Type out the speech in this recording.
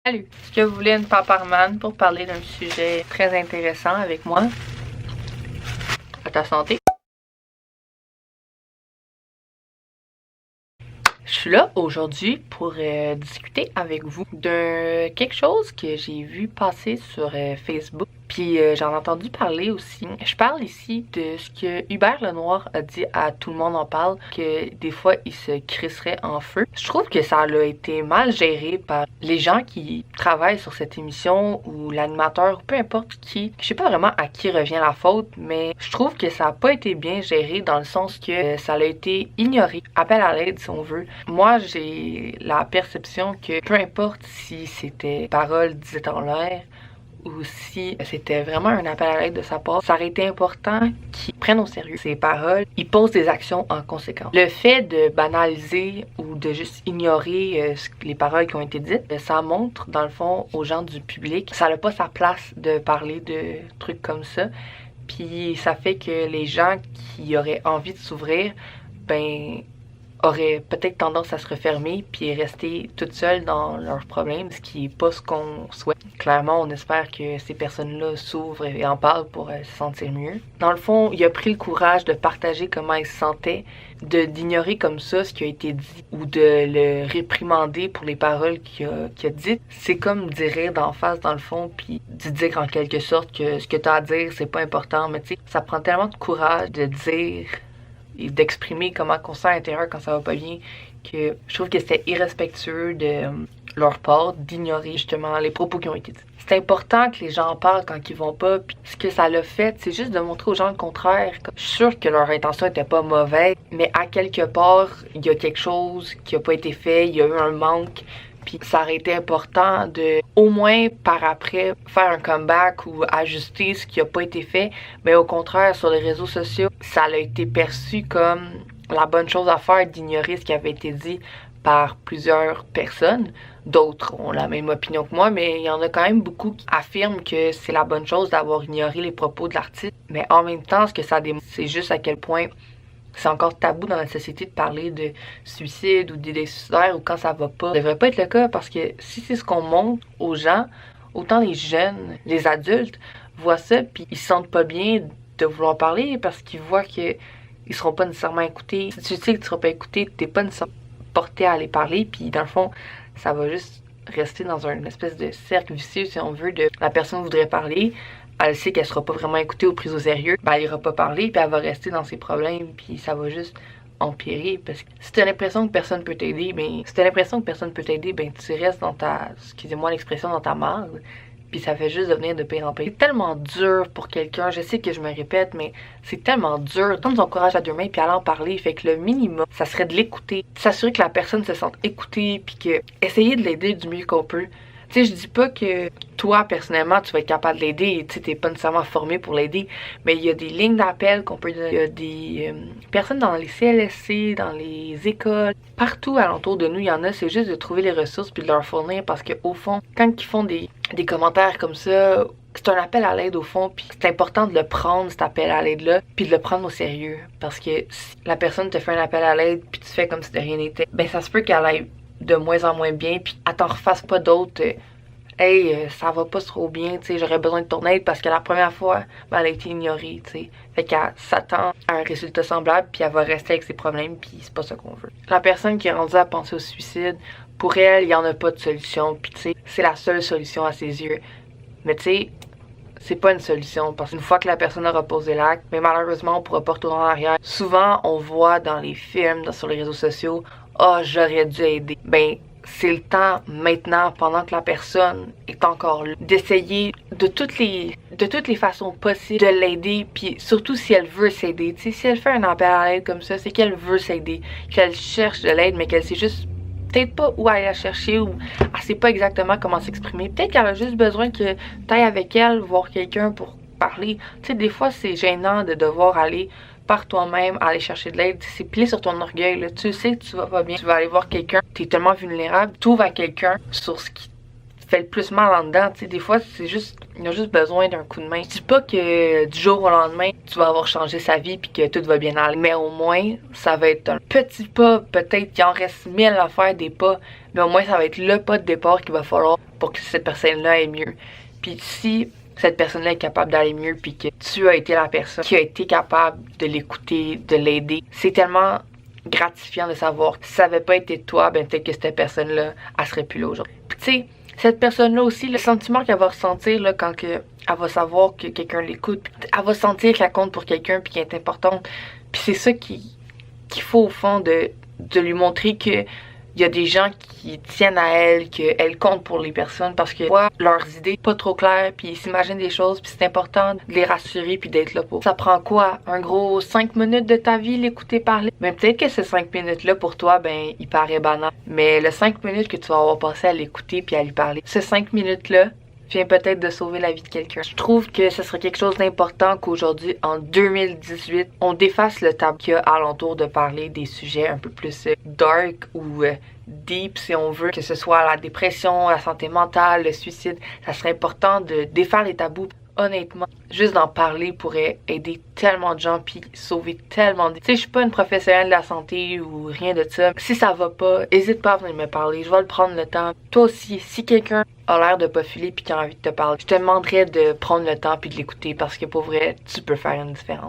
Salut! Est-ce que vous voulez une paparman pour parler d'un sujet très intéressant avec moi? À ta santé! Je suis là aujourd'hui pour discuter avec vous de quelque chose que j'ai vu passer sur Facebook. Puis j'en ai entendu parler aussi. Je parle ici de ce que Hubert Lenoir a dit à Tout le monde en parle, que des fois il se crisserait en feu. Je trouve que ça a été mal géré par les gens qui travaillent sur cette émission ou l'animateur, peu importe qui. Je sais pas vraiment à qui revient la faute, mais je trouve que ça a pas été bien géré dans le sens que ça a été ignoré. Appel à l'aide si on veut. Moi j'ai la perception que peu importe si c'était paroles dites en l'air, ou si c'était vraiment un appel à l'aide de sa part, ça aurait été important qu'ils prennent au sérieux ses paroles, ils posent des actions en conséquence. Le fait de banaliser ou de juste ignorer les paroles qui ont été dites, ça montre dans le fond aux gens du public, ça n'a pas sa place de parler de trucs comme ça, puis ça fait que les gens qui auraient envie de s'ouvrir, ben auraient peut-être tendance à se refermer puis rester toutes seules dans leurs problèmes, ce qui est pas ce qu'on souhaite. Clairement, on espère que ces personnes-là s'ouvrent et en parlent pour se sentir mieux. Dans le fond, il a pris le courage de partager comment il se sentait, d'ignorer comme ça ce qui a été dit ou de le réprimander pour les paroles qu'il a dites. C'est comme dire rire d'en face dans le fond puis de dire en quelque sorte que ce que t'as à dire c'est pas important, mais tu sais, ça prend tellement de courage de dire et d'exprimer comment on se sent à l'intérieur quand ça va pas bien, que je trouve que c'était irrespectueux de leur part d'ignorer justement les propos qui ont été dits. C'est important que les gens en parlent quand ils vont pas, puis ce que ça l'a fait, c'est juste de montrer aux gens le contraire. Je suis sûre que leur intention était pas mauvaise, mais à quelque part, il y a quelque chose qui a pas été fait, il y a eu un manque, puis ça aurait été important de, au moins par après, faire un comeback ou ajuster ce qui a pas été fait. Mais au contraire, sur les réseaux sociaux, ça a été perçu comme la bonne chose à faire d'ignorer ce qui avait été dit par plusieurs personnes. D'autres ont la même opinion que moi, mais il y en a quand même beaucoup qui affirment que c'est la bonne chose d'avoir ignoré les propos de l'artiste. Mais en même temps, ce que ça démontre, c'est juste à quel point c'est encore tabou dans notre société de parler de suicide ou d'idées suicidaires ou quand ça va pas. Ça devrait pas être le cas parce que si c'est ce qu'on montre aux gens, autant les jeunes, les adultes voient ça puis ils se sentent pas bien de vouloir parler parce qu'ils voient que ils seront pas nécessairement écoutés. Si tu sais que tu seras pas écouté, t'es pas nécessairement porté à aller parler puis dans le fond, ça va juste rester dans une espèce de cercle vicieux si on veut de la personne voudrait parler. Elle sait qu'elle sera pas vraiment écoutée ou prise au sérieux, ben elle ira pas parler, puis elle va rester dans ses problèmes, puis ça va juste empirer, parce que si t'as l'impression que personne peut t'aider, ben tu restes dans ta, excusez-moi l'expression, dans ta marde, puis ça fait juste devenir de pire en pire. C'est tellement dur pour quelqu'un, je sais que je me répète, mais c'est tellement dur. Prendre son courage à deux mains puis aller en parler, fait que le minimum, ça serait de l'écouter, s'assurer que la personne se sente écoutée, puis que essayer de l'aider du mieux qu'on peut. Tu sais, je dis pas que toi, personnellement, tu vas être capable de l'aider. Tu sais, t'es pas nécessairement formé pour l'aider. Mais il y a des lignes d'appel qu'on peut donner. Il y a des personnes dans les CLSC, dans les écoles. Partout alentour de nous, il y en a. C'est juste de trouver les ressources puis de leur fournir. Parce que au fond, quand ils font des commentaires comme ça, c'est un appel à l'aide au fond. Puis c'est important de le prendre, cet appel à l'aide-là. Puis de le prendre au sérieux. Parce que si la personne te fait un appel à l'aide puis tu fais comme si de rien n'était, ben ça se peut qu'elle aille de moins en moins bien, puis elle t'en refasse pas d'autres. Hey, ça va pas trop bien, tu sais, j'aurais besoin de ton aide parce que la première fois, ben, elle a été ignorée, tu sais. Fait qu'elle s'attend à un résultat semblable, puis elle va rester avec ses problèmes, puis c'est pas ça qu'on veut. La personne qui est rendue à penser au suicide, pour elle, il y en a pas de solution, puis tu sais, c'est la seule solution à ses yeux. Mais tu sais, c'est pas une solution parce qu'une fois que la personne aura posé l'acte, mais malheureusement on pourra pas retourner en arrière. Souvent on voit dans les films, sur les réseaux sociaux, ah, j'aurais dû aider. Ben c'est le temps maintenant, pendant que la personne est encore là, d'essayer de toutes les façons possibles de l'aider, puis surtout si elle veut s'aider. Tu sais, si elle fait un appel à l'aide comme ça, c'est qu'elle veut s'aider, qu'elle cherche de l'aide, mais qu'elle sait juste peut-être pas où aller la chercher ou elle sait pas exactement comment s'exprimer. Peut-être qu'elle a juste besoin que t'ailles avec elle voir quelqu'un pour parler. Tu sais, des fois c'est gênant de devoir aller par toi-même, aller chercher de l'aide. C'est plié sur ton orgueil, là. Tu sais que tu vas pas bien, tu vas aller voir quelqu'un, t'es tellement vulnérable, tu ouvres à quelqu'un sur ce qui te fait le plus mal en dedans. Tu sais, des fois c'est juste, il a juste besoin d'un coup de main. Je dis pas que du jour au lendemain tu vas avoir changé sa vie puis que tout va bien aller. Mais au moins, ça va être un petit pas. Peut-être qu'il en reste 1000 à faire des pas. Mais au moins, ça va être le pas de départ qu'il va falloir pour que cette personne-là aille mieux. Puis si cette personne-là est capable d'aller mieux puis que tu as été la personne qui a été capable de l'écouter, de l'aider, c'est tellement gratifiant de savoir que si ça n'avait pas été toi, ben peut-être que cette personne-là, elle serait plus là aujourd'hui. Puis tu sais, cette personne-là aussi, le sentiment qu'elle va ressentir là, quand elle va savoir que quelqu'un l'écoute, elle va sentir qu'elle compte pour quelqu'un puis qu'elle est importante. Puis c'est ça qu'il faut au fond de lui montrer que il y a des gens qui tiennent à elle, qu'elle compte pour les personnes parce que voient leurs idées pas trop claires, puis ils s'imaginent des choses, puis c'est important de les rassurer puis d'être là pour. Ça prend quoi? Un gros 5 minutes de ta vie l'écouter parler? Mais peut-être que ces 5 minutes-là pour toi, ben, il paraît banal. Mais le 5 minutes que tu vas avoir passé à l'écouter puis à lui parler, ces 5 minutes-là vient peut-être de sauver la vie de quelqu'un. Je trouve que ce serait quelque chose d'important qu'aujourd'hui, en 2018, on défasse le tabou qu'il y a alentour de parler des sujets un peu plus dark ou deep, si on veut, que ce soit la dépression, la santé mentale, le suicide. Ça serait important de défaire les tabous. Honnêtement, juste d'en parler pourrait aider tellement de gens puis sauver tellement de... Tu sais, je suis pas une professionnelle de la santé ou rien de ça. Si ça va pas, hésite pas à venir me parler. Je vais le prendre le temps. Toi aussi, si quelqu'un a l'air de pas filer puis qui a envie de te parler, je te demanderais de prendre le temps puis de l'écouter parce que pour vrai, tu peux faire une différence.